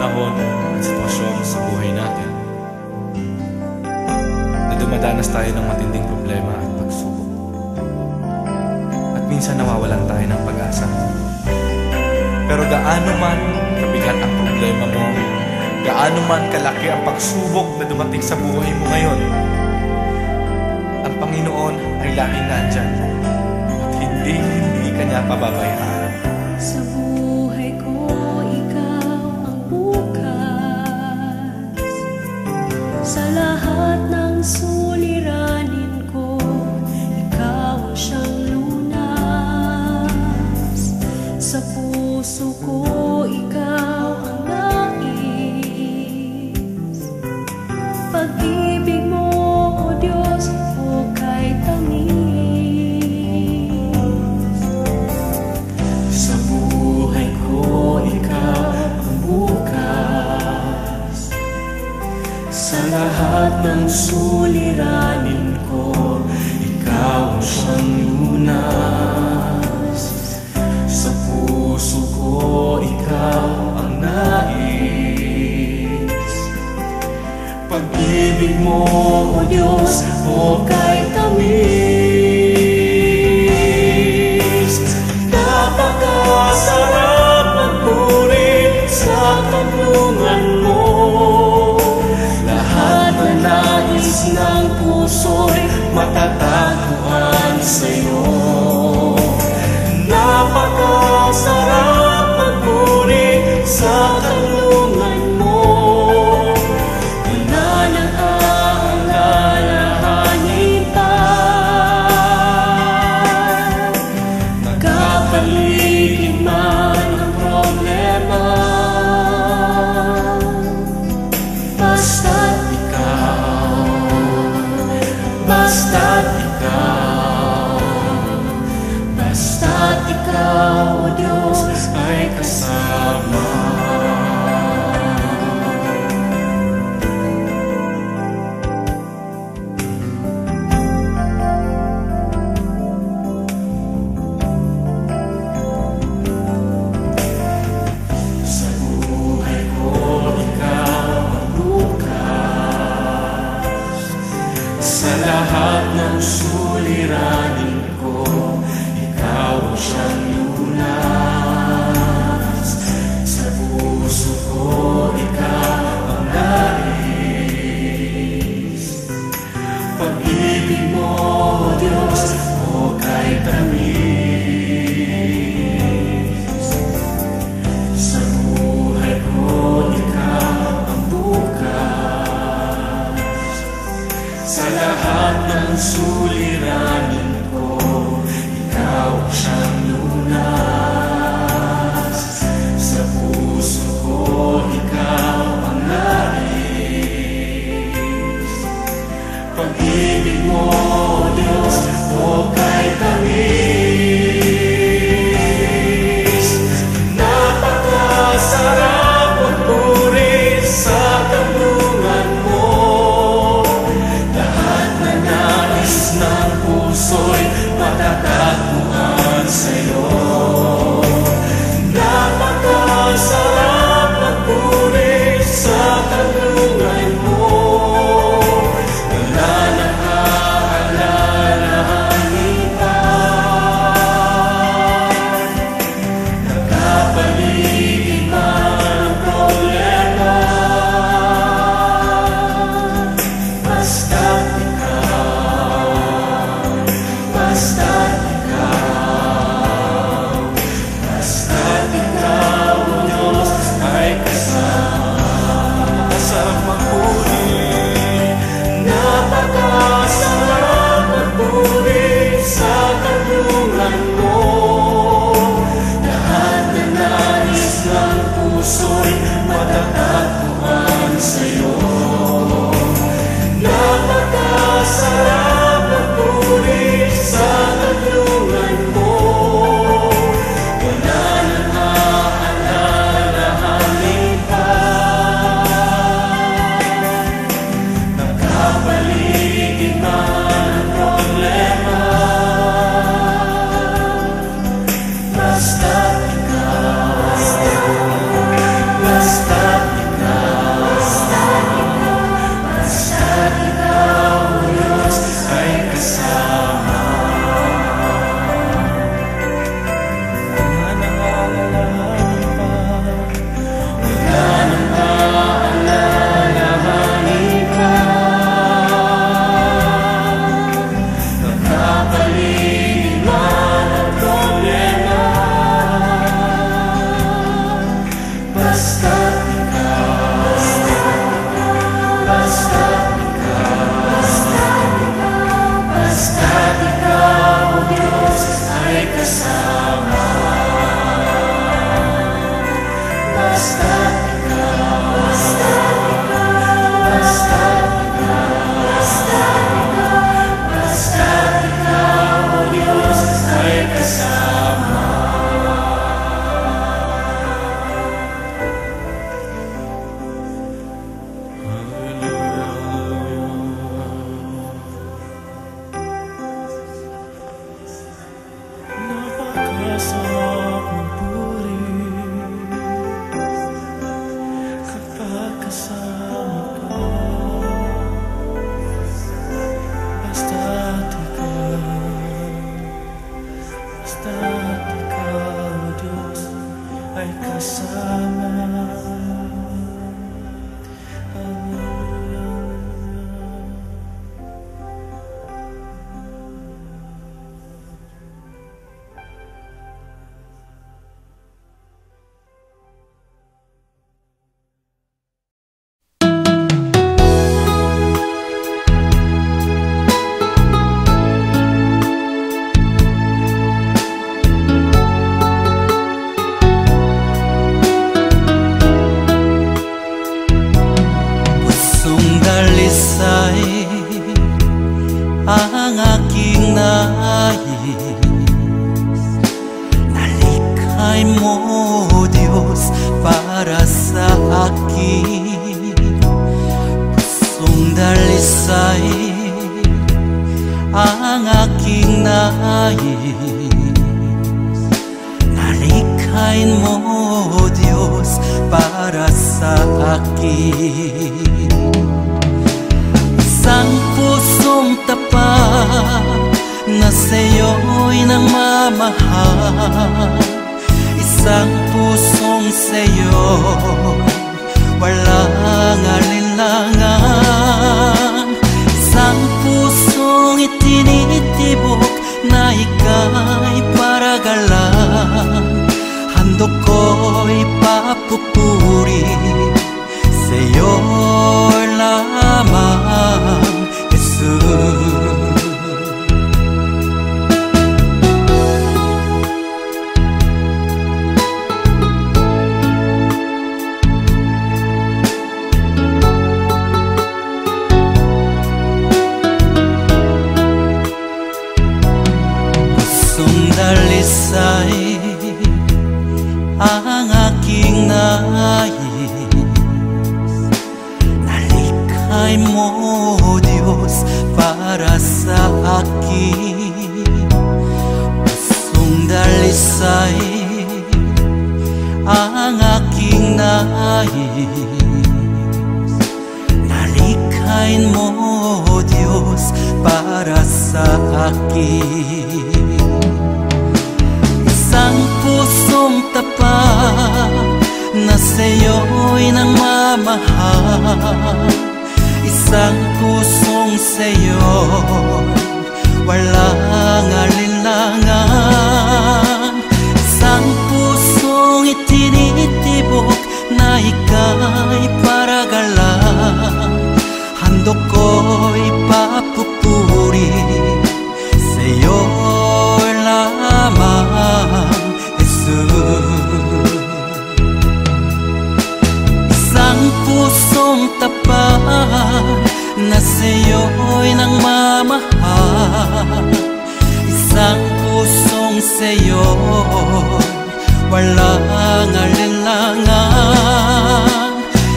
panahon at sitwasyon sa buhay natin na dumadanas tayo ng matinding problema at pagsubok. At minsan nawawalan tayo ng pag-asa. Pero gaano man kabigat ang problema mo, gaano man kalaki ang pagsubok na dumating sa buhay mo ngayon, ang Panginoon ay laging nandyan at hindi ka niya pababayaan. Sa buhay ko, ikaw ang bukas. Sa lahat ng suliranin ko, ikaw ang siyang lunas. Sa puso ko, ikaw ang nais. Pag-ibig mo, O Diyos, hukay tamis. Sa buhay ko, ikaw ang bukas. Sa lahat ng suliranin ko, ikaw ang siyang lunas. Sa puso ko, ikaw ang nais. Pag-ibig mo, O Diyos, hukay tamis. Napakasarap magpuri sa tanungan mo. Lahat na nais ng puso'y matatagpuan sa'yo. Napakasarap magpuri sa tanungan mo. Wala nang aalalahanin pa. Nagkapaligid man ang problema, basta't ikaw, basta't ikaw. ay kasama. Ang aking nais, nalikhay mo, Diyos, para sa akin. Pusong dalisay ang aking nais, nalikhay mo, Diyos, para sa akin. Isang pusong tapat na sa'yo'y nagmamahal, isang pusong sa'yo'y walang alinlangan, isang pusong itinitibok na ika'y paragalan. Handog ko'y papupuri sa'yo lamang, Jesus. Pusong dalisay ang aking nais, nalikhay mo, Diyos, para sa akin. Pusong dalisay ang aking nais, nalikhay mo, Diyos, para sa akin. Isang pusong tapat na sa'yo'y nagmamahal, isang pusong sa'yo'y walang alinlangan, isang pusong itinitibok na ika'y paragalan. Handog ko'y papupuri sa'yo lamang, Jesus. Isang pusong tapat na sa'yo'y nagmamahal, isang pusong sa'yo'y walang alinlangan,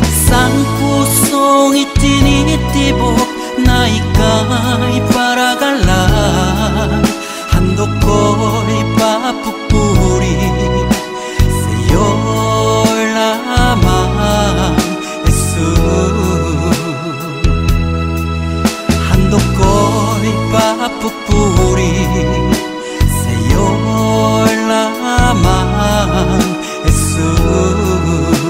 isang pusong itinitibok na ika'y paragalan. Handog ko'y papupuri sa'yo lamang, Jesus. Handog ko'y papupuri sa'yo lamang, Jesus.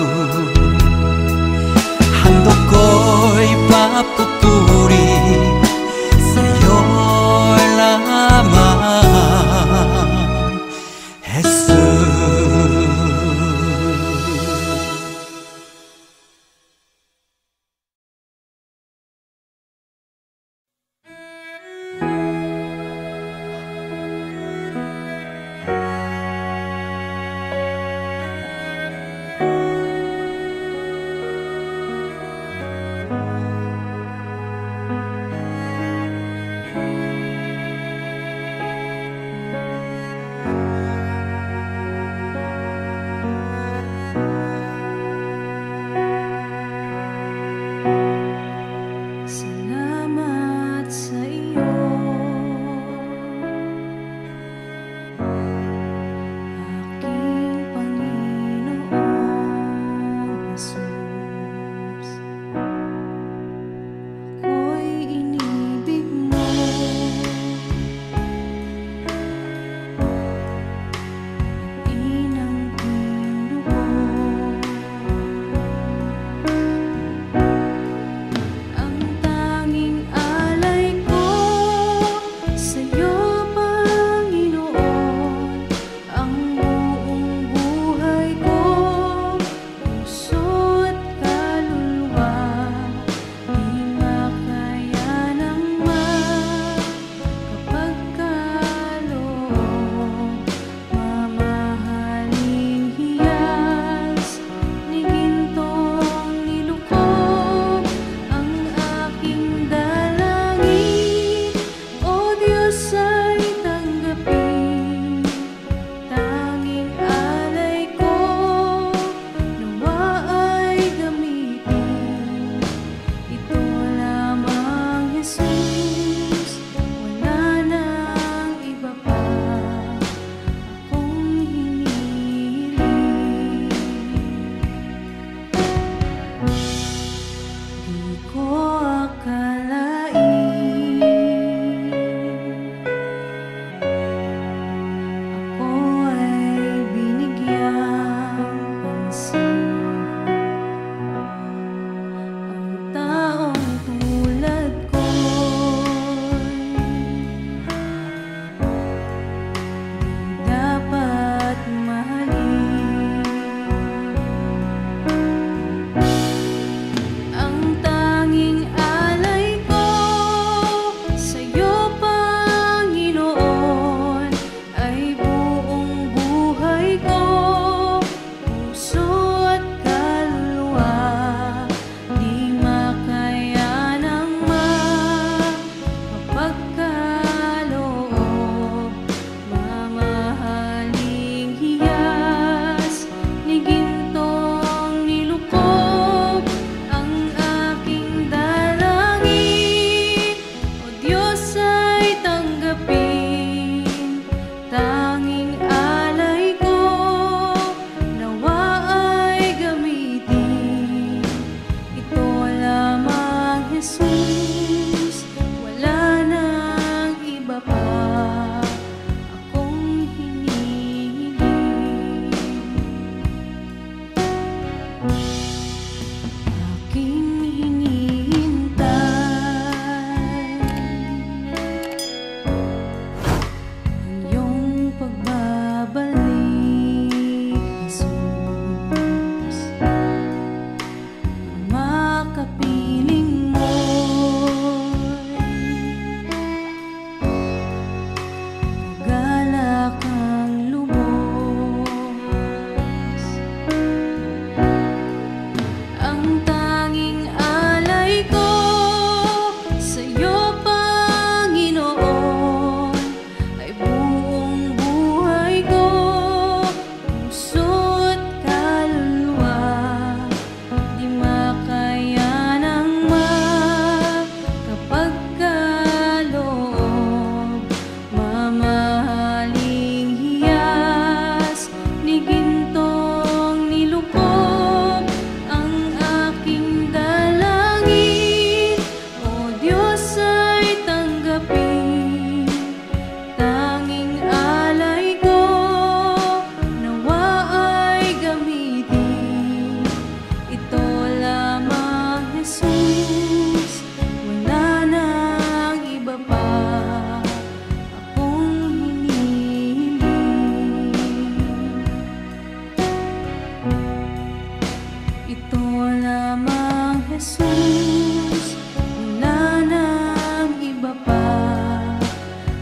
Ito lamang Jesus, wala nang iba pa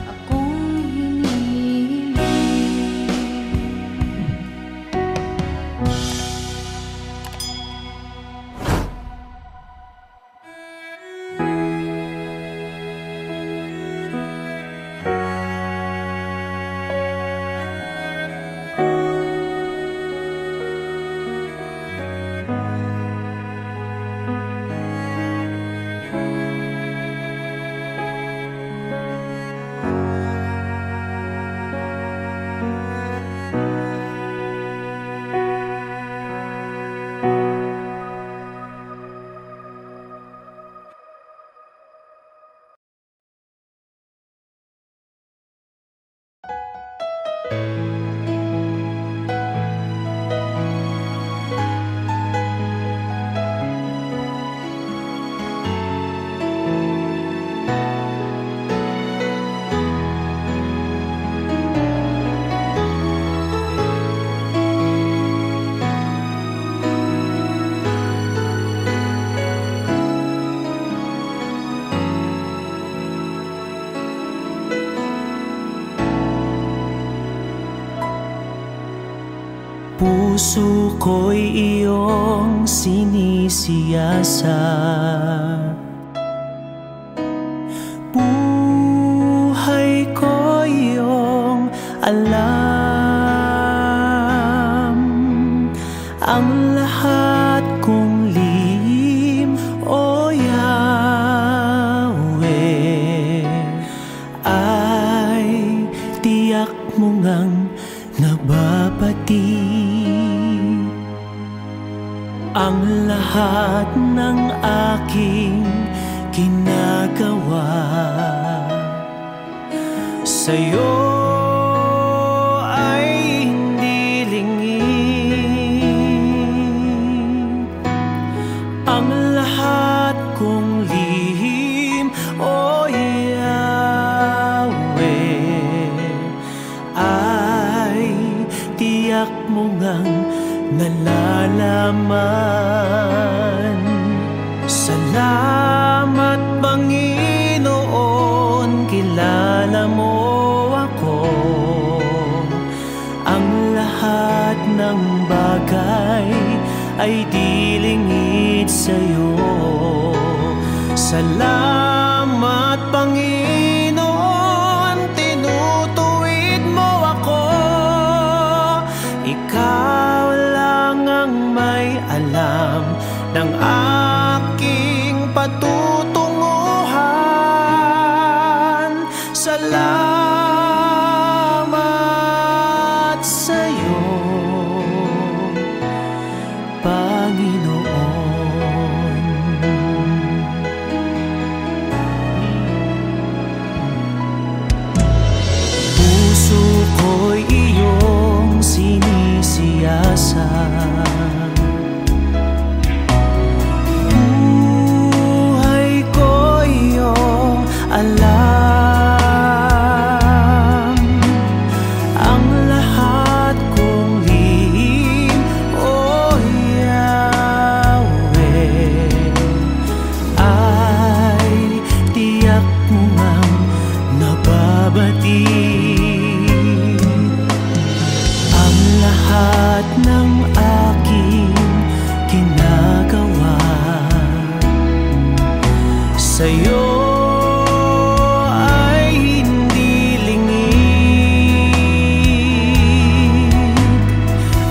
akong hinihiling. Puso ko'y iyong sinisiyasat, buhay ko iyong alam. Ang lahat kong lihim, o Yahweh, ay tiyak mo ngang nababati. Ang lahat ng aking ginagawa sa'yo ay hindi lingid. Ang lahat kong lihim, o Yahweh, ay tiyak mo ngang nalalaman. Salamat, Panginoon, kilala mo ako. Ang lahat ng bagay ay di lingid sa'yo. Salamat, Panginoon, tinutuwid mo ako. Ikaw lang ang may alam ng aking patutunguhan. Salamat sa'yo, Panginoon. Puso ko'y iyong sinisiyasat, buhay ko iyong alam. Ang lahat kong lihim, o Yahweh, ay tiyak mo ngang nababati. Ang lahat ng aking ginagawa sa'yo ay hindi lingid.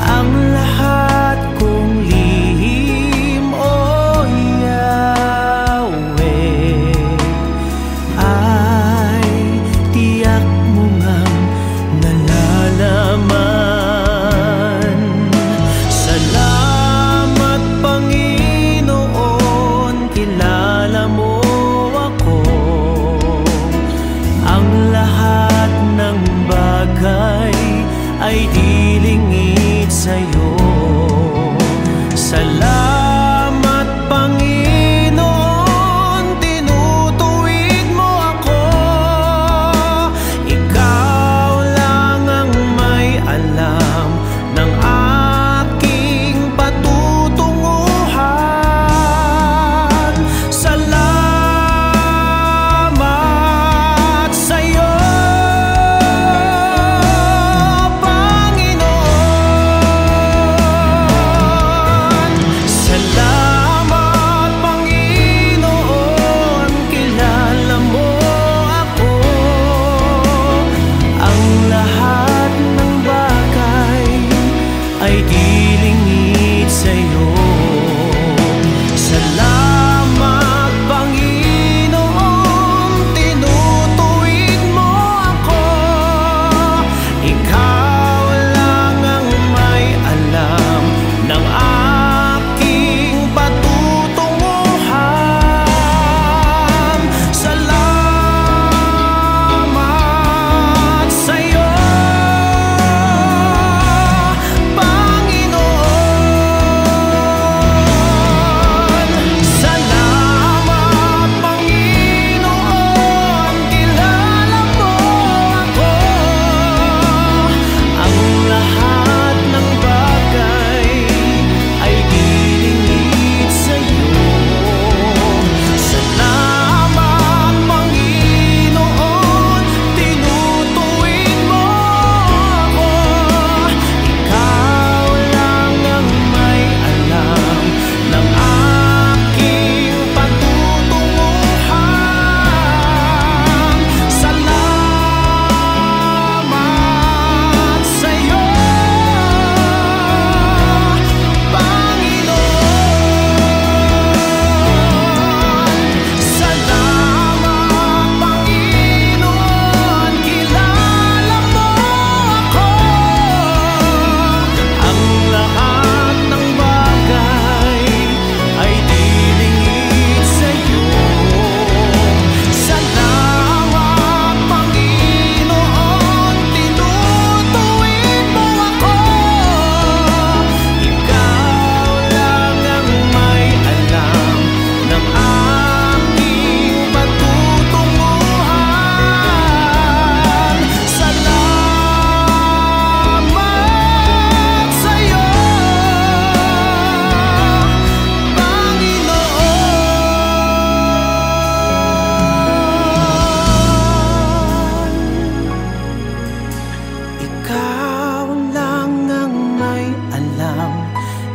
Ang lahat kong lihim, o Yahweh, ay tiyak mo ngang nalalaman. Salamat, Panginoon, kilala mo ako. Ang lahat ng bagay ay di lingid sa'yo. Salamat, Panginoon, tinutuwid mo ako. Ikaw lang ang may alam ng aking patutunguhan. dilingit sa'yo. Salamat, Panginoon, tinutuwid mo ako. Ikaw lang ang may alam ng aking patutunguhan. Salamat sa'yo,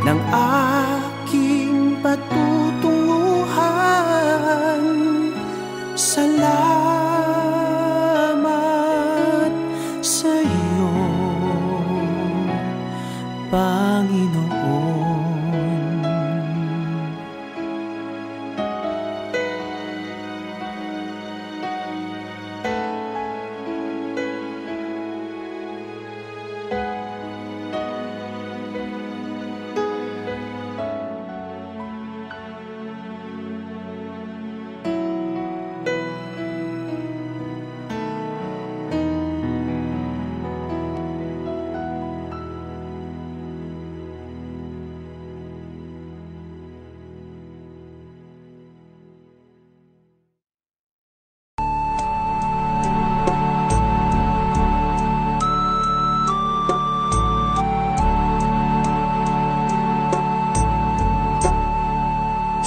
ng aking patutunguhan. Salamat sa'yo, Panginoon.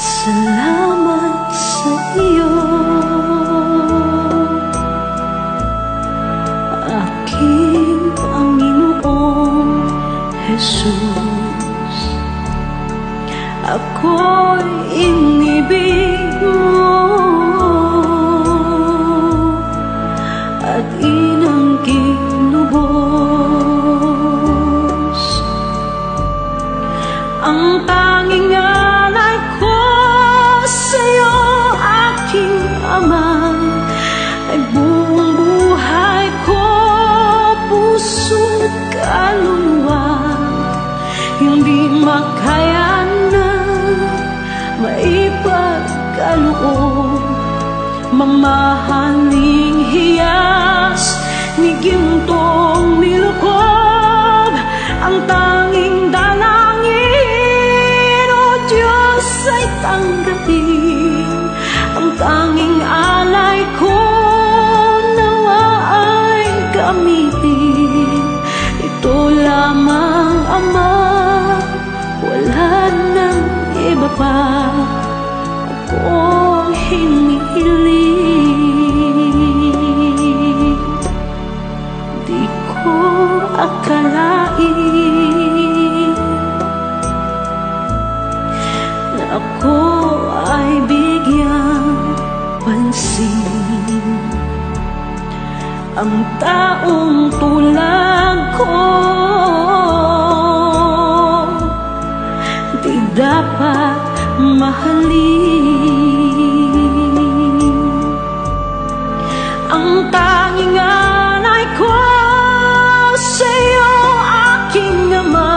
Salamat sa iyo, aking Panginoong Jesus. Ako'y inibig mo at inanggig lubos. Ang tanging alay ko sa'yo, aking Ama, ay buong buhay ko, puso't kaluluwa. Hindi makaya na maipagkaloob, mamahaling hiyas ni gintong nilukob. Ang tanging dalangin, O Diyos, ay tanggapin. Ang tanging alay ko nawa ay gamitin. Ito lamang, Ama, wala nang iba pa akong hinihiling. Di ko akalain na ako ay bigyang pansin. Ang taong tulad ko dapat mahalin. Ang tanging alay ko sa'yo, aking Ama,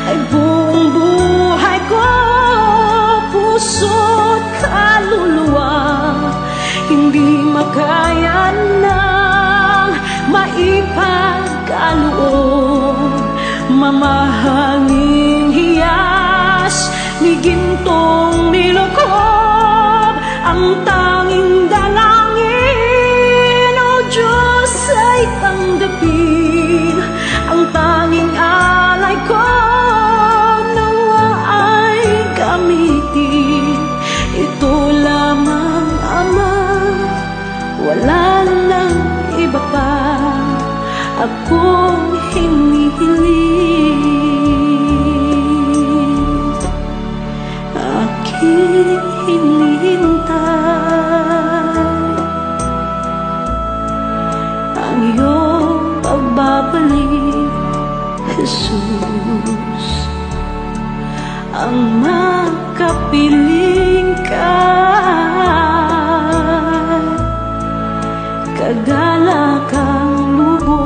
ay buong buhay ko, puso't kaluluwa. Hindi makaya ng maipagkaloob, mamahaling hiyas ni gintong nilukob. Ang tanging dalangin, O Diyos, ay tanggapin. Ang tanging alay ko nawa ay gamitin. Ito lamang, Ama, wala nang iba pa akong hinihiling. Aking hinihintay ang iyong pagbabalik, Jesus. Ang makapiling ka, kagalakang lubos.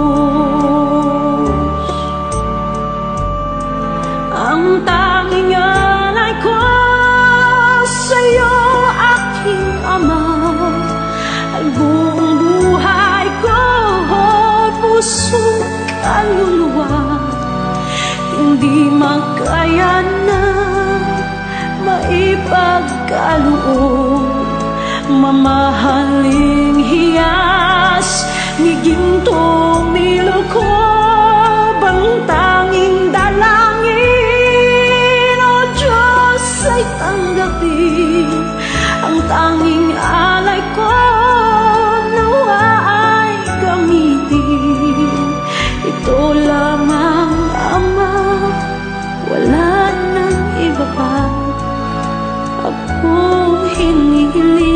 Ang tanging alay ko sa'yo, aking Ama, ay buong buhay ko, puso't kaluluwa. Hindi makaya na maipagkaloob, mamahaling hiyas ni gintong nilukob. Ang tanging dalangin, O Diyos, ay tanggapin. Ang tanging alay ko nawa ay gamitin. Ito lamang, Ama, wala nang iba pa akong hinihiling.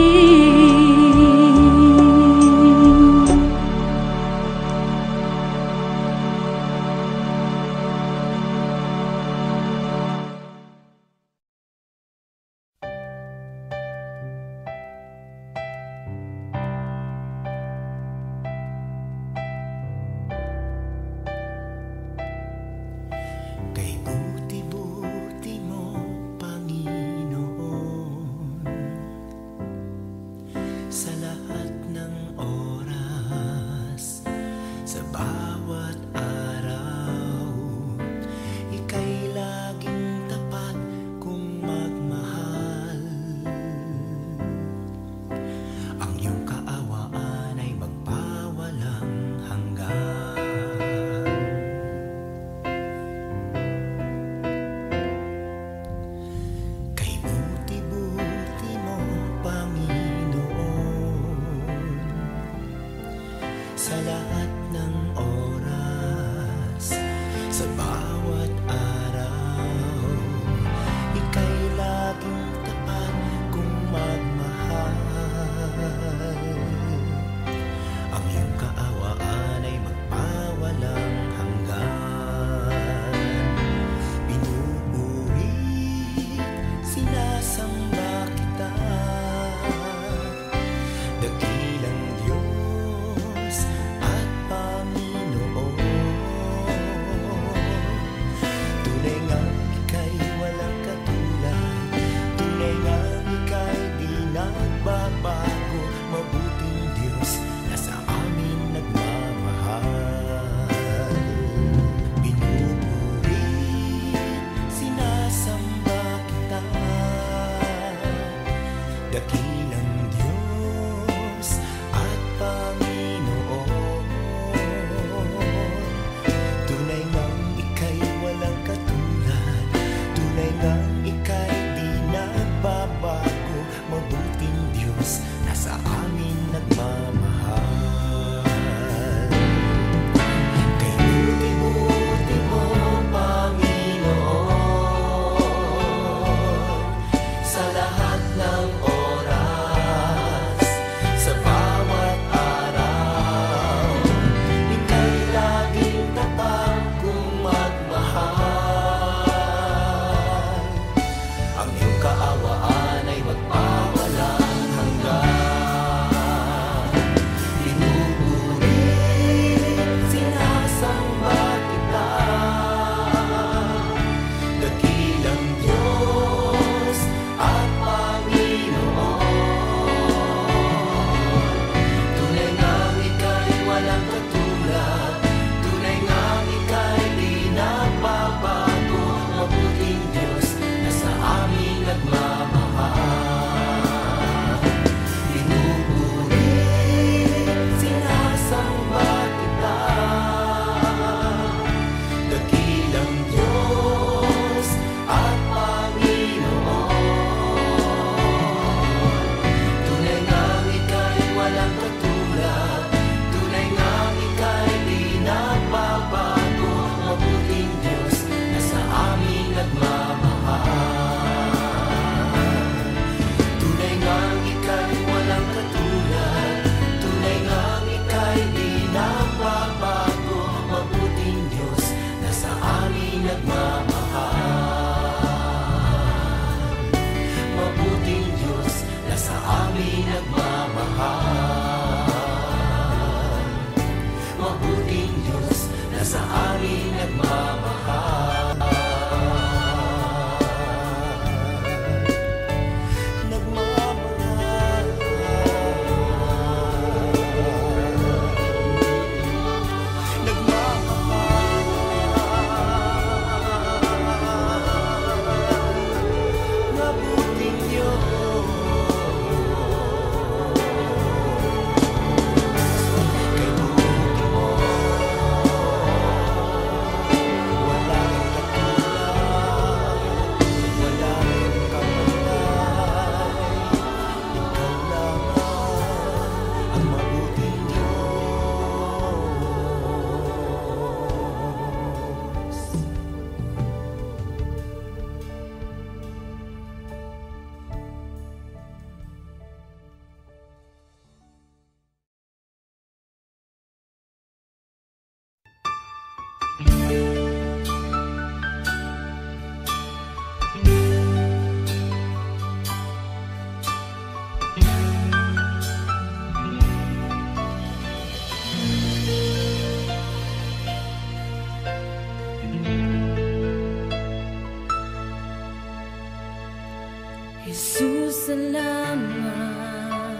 Jesus, salamat.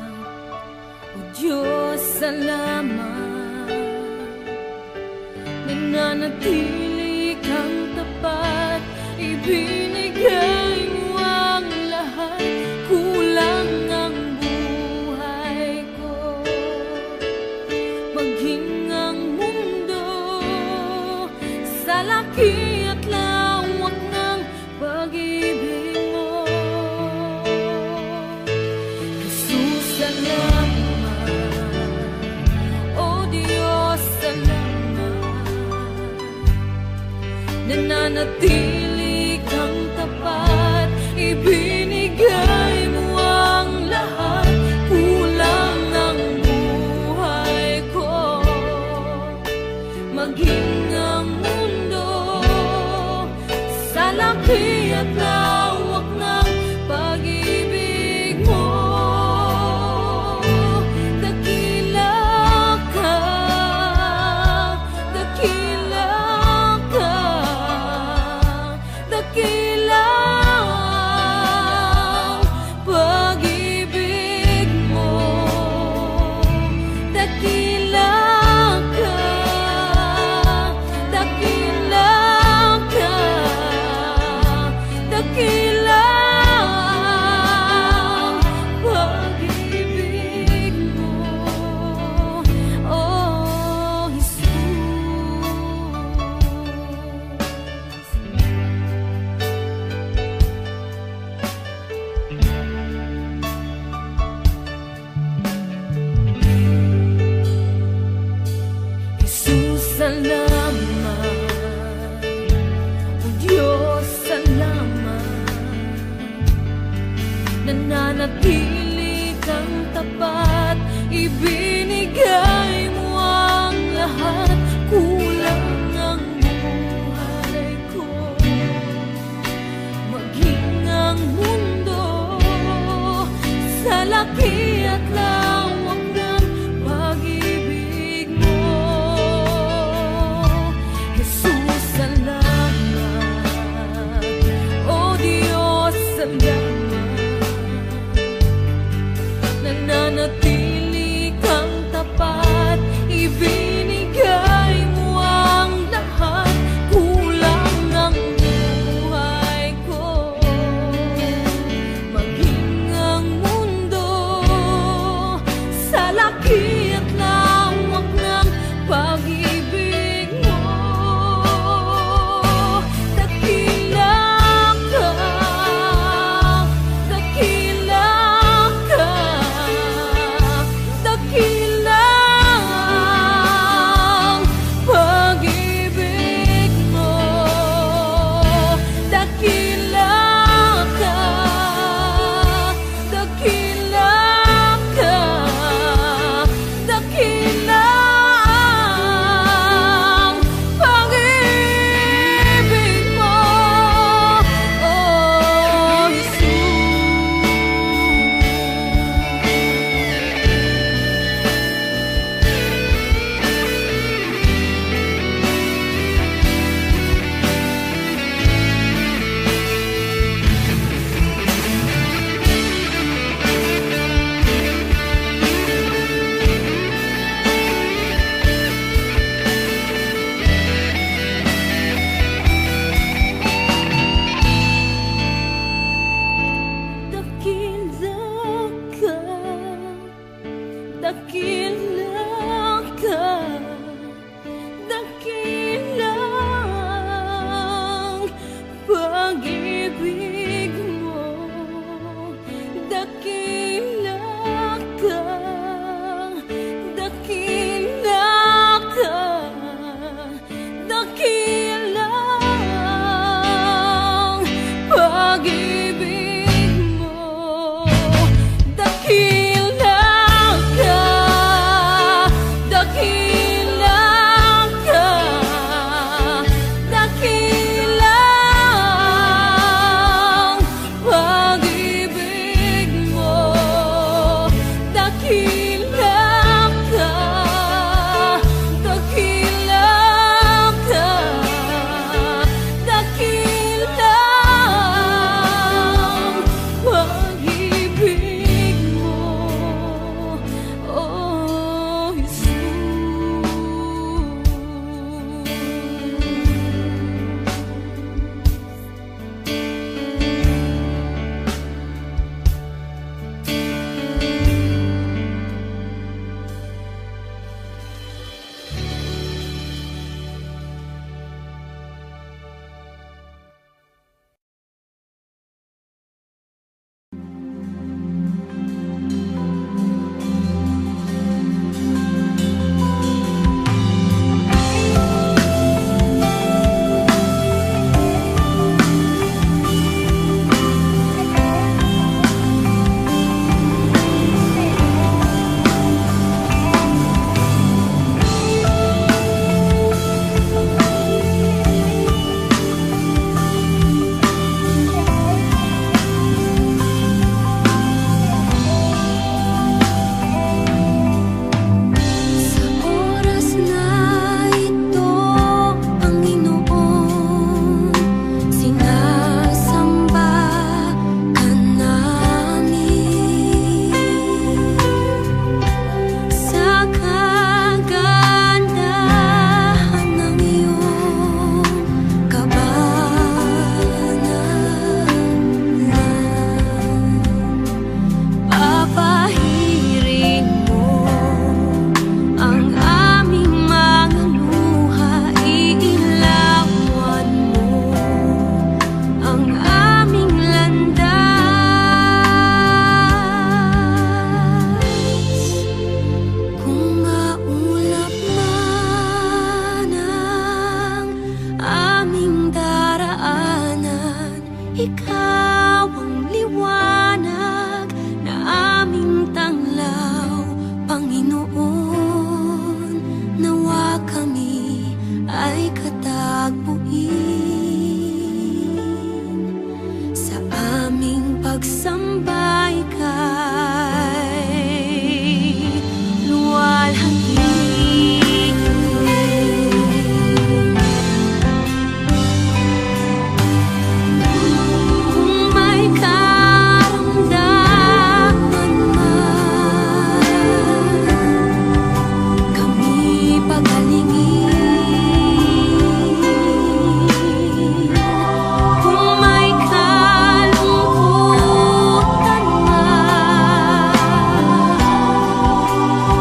O Diyos, salamat. Nananatili kang tapat, ibinigay mo ang lahat. Kulang ang buhay ko, maging ang mundo sa laki at lawak ng pag-ibig mo. Jesus, salamat. O Diyos, salamat. Nananatili kang tapat, ibinigay mo ang lahat. Kulang ang buhay ko, maging ang mundo sa laki at lawak ng pag-ibig mo. Dakila ka, dakila ka, dakila ang pag-ibig mo. Dakila ka, dakila ka, dakila ang pag-ibig mo. Oh, Jesus. Jesus, salamat. O Diyos, salamat. Nananatili kang tapat, ibinigay mo ang lahat. Kulang ang buhay ko, maging ang mundo sa laki at lawak ng pag-ibig mo. Jesus, salamat. O Diyos, salamat. Nananatili kang tapat, ibinigay mo ang lahat. Kulang ang buhay ko, maging ang mundo sa laki at lawak ng pag-ibig mo. Dakila ka, dakila ka, dakila ang pag-ibig mo. Dakila ka, dakila ka, dakila ang pag-ibig mo. Oh, dakila ka, dakila ang pag-ibig mo. Dakila ka, dakila ka, dakila ang pag-ibig mo. Dakila ka, dakila ka, dakila ikaw ang liwanag na aming tanglaw, Panginoon. Nawa kami ay katagpuin sa aming pagsambay kay luwalhati. Kung may karamdaman man, kami pagalingin. Kung may kalungkutan man,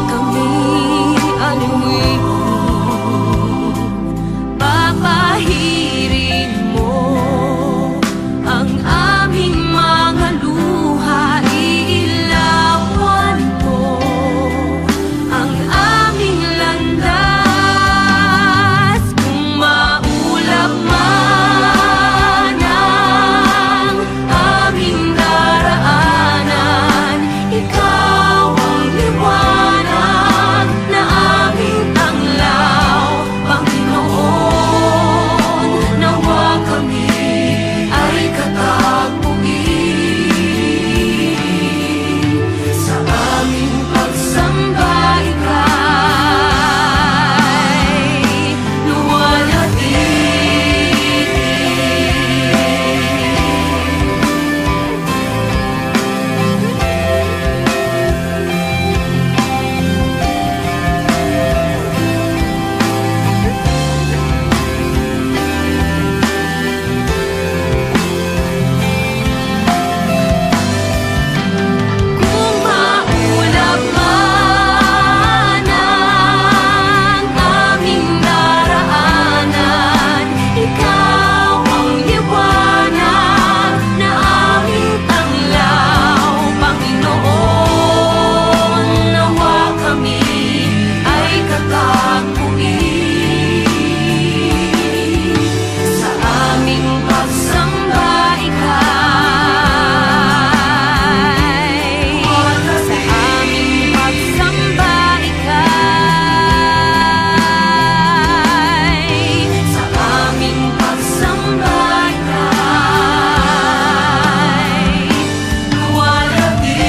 kami aliwin. Papahirin mo ang aming mga luha, iilawan mo ang aming landas. Kung maulap man ang aming daraanan, ikaw ang liwanag na aming tanglaw, Panginoon. Nawa kami ay katagpuin sa aming pagsambay kay luwalhati. Kung maulap man ang aming daraanan, ikaw ang liwanag na aming tanglaw, Panginoon. Nawa kami ay katagpuin sa aming pagsambay kay, sa aming pagsambay kay, sa aming pagsambay kay luwalhati.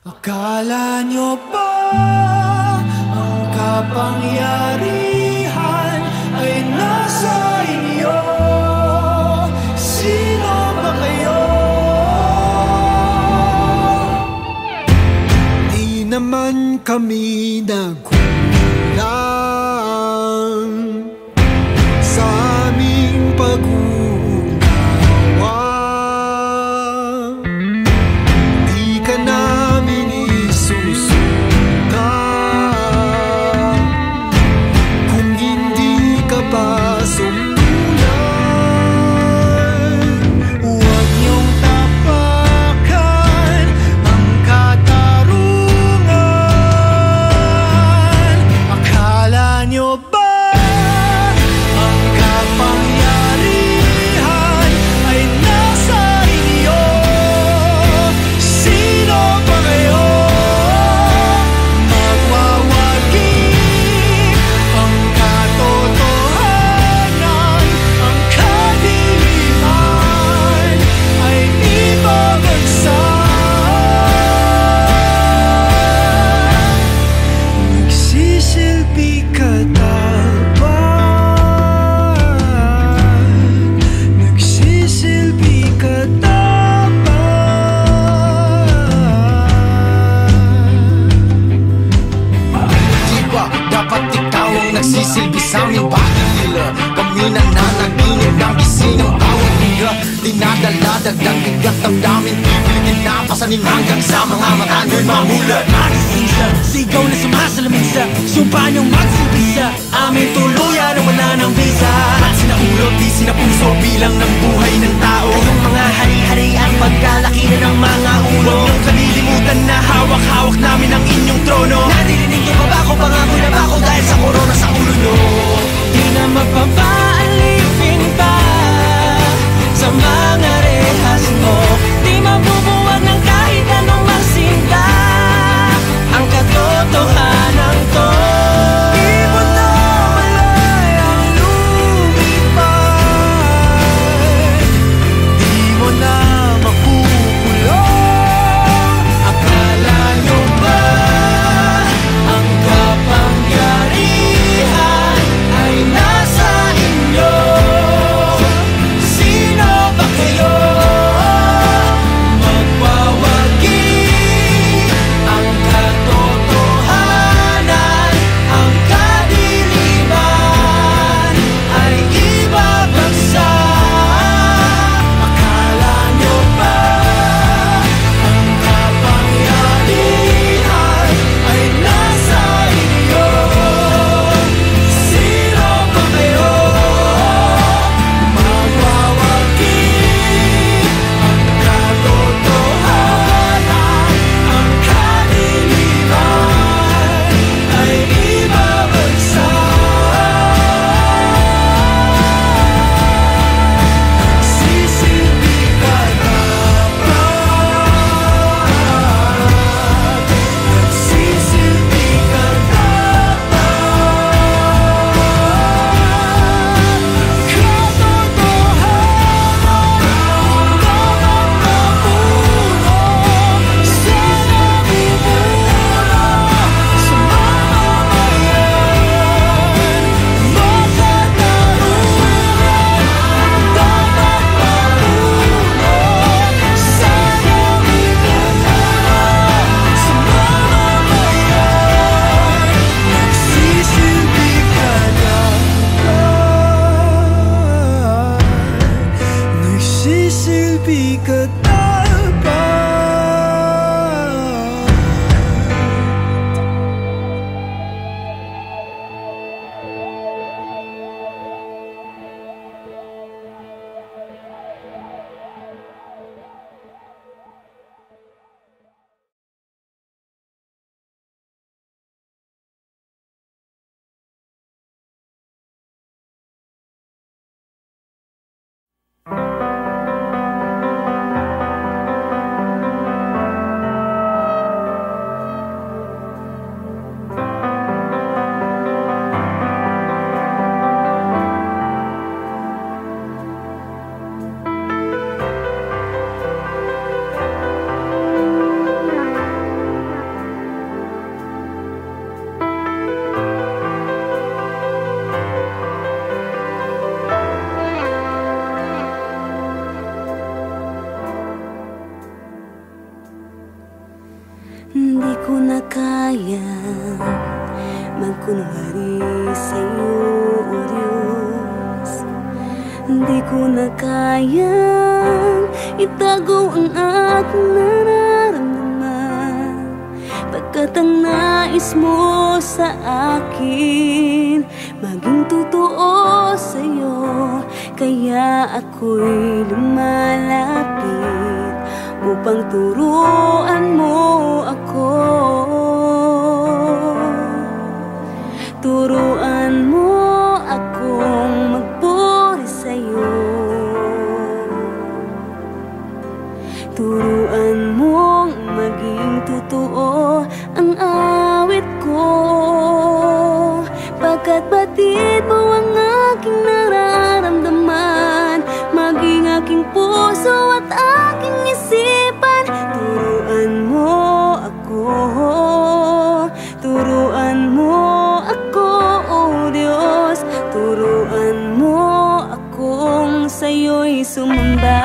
Akala nyo ba ang kapangyarihan ay nasa inyo? Sino ba kayo? Di naman kami nagkulang sa aming pag-uunawa. Di ka namin isusuka kung hindi ka pa sumulan. Huwag niyong tapakan ang katarungan. Akala niyo ba ang kapangyarihan ay nasa inyo? Sino ba kayo? Magwawagi ang katotohanan, ang kadiliman ay ibabagsak. Nagsisilbi katapat, nagsisilbi katapat. Di ba dapat ikaw ang nagsisilbi sa aming pagkakila? Kami nananaginip ng gising ng bawat higa. Dinadala dagdag bigat ang daming pipilitin na pasanin hanggang sa mga mata nyo'y mamulat. Magising sa sigaw na sumasalamin sa sumpa niyong magsilbi sa aming tuluyan na wala ng visa. At sinaulog di sinapuso bilang ng buhay ng tao. Kayong mga hari-hari ang pagkalaki na ng mga ulo. Huwag niyong pangako, pangako na bako dahil sa korona sa ulo nyo. Di na mapapaalipin pa sa mga rehas mo. Di mabubuwag ng kahit anong magsinta ang katotohanan to. Di mo na malayang lumipad, di mo na makukulong. Akala nyo ba ang kapangyarihan ay nasa inyo? Sino ba kayo? Magwawagi ang katotohanan, ang kadiliman ay ibabagsak. Akala nyo ba ang kapangyarihan ay nasa inyo? Sino ba kayo? Magwawagi ang katotohanan, ang kadiliman ay ibabagsak. Sisilbi ka dapat, nagsisilbi ka nagsisilbi ka Hindi ko na kaya magkunwari sa'yo, O Diyos. Hindi ko na kayang itago ang aking nararamdaman, pagkat ang nais mo sa akin maging totoo sa'yo. Kaya ako'y lumalapit upang turuan mo ako. Turuan mo akong magpuri sa'yo. Turuan mong maging totoo ang awit ko, pagkat batid mo ang aking nararamdaman, maging aking puso at aking isipan. Turuan mo ako, turuan mo ako, O Diyos. Turuan mo akong sa'yo'y sumamba.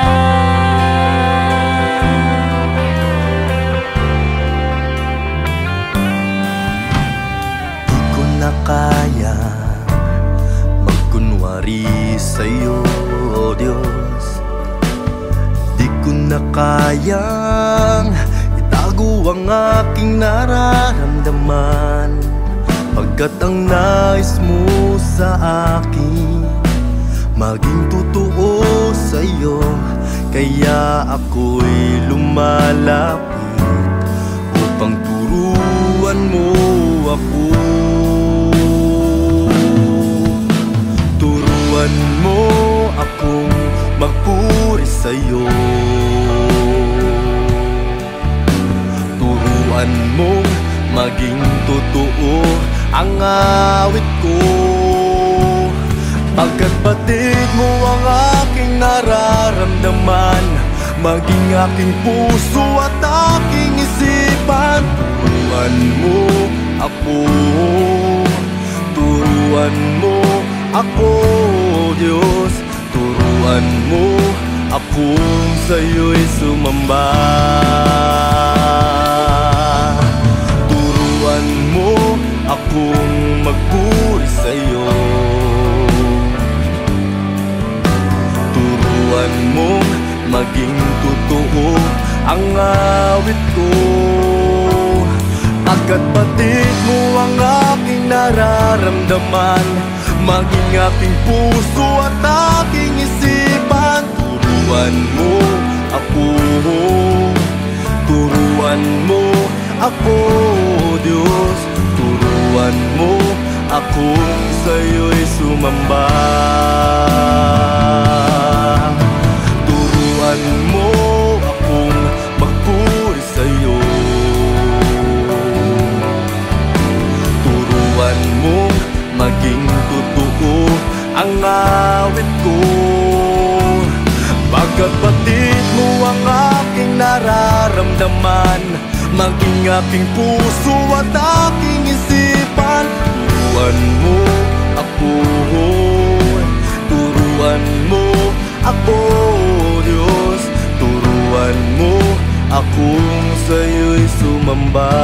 Di ko na kaya magkunwari sa'yo, O Diyos. Di ko na kayang itago ang aking nararamdaman, pagkat ang nais mo sa akin maging totoo sa'yo. Kaya ako'y lumalapit upang turuan mo ako. sa'yo. Turuan mong maging totoo ang awit ko, pagkat batid mo ang aking nararamdaman, maging aking puso at aking isipan. Turuan mo ako, turuan mo ako, Diyos. Turuan mo akong sa'yo'y sumamba. Turuan mo akong magpuri sa'yo. Turuan mong maging totoo ang awit ko, pagkat batid mo ang aking nararamdaman, maging aking puso at aking isipan. Turuan mo ako, turuan mo ako, Diyos. Turuan mo akong sa'yo'y sumamba. Turuan mo akong magpuri sa'yo. Turuan mong maging totoo ang awit ko, pagkat batid mo ang aking nararamdaman, maging aking puso at aking isipan. Turuan mo ako, turuan mo ako, Diyos. Turuan mo akong sa'yo'y sumamba.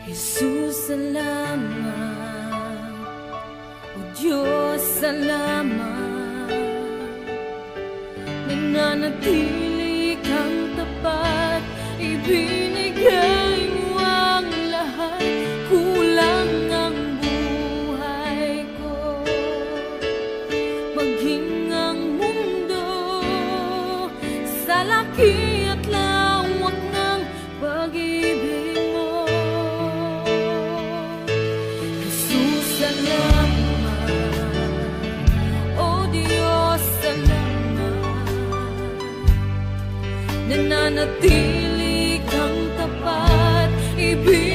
Jesus, salamat. O Diyos, salamat. Nananatili lalaki at lawak ng pag-ibig mo. Jesus, salamat. O Diyos, salamat. Nananatili kang tapat, ibig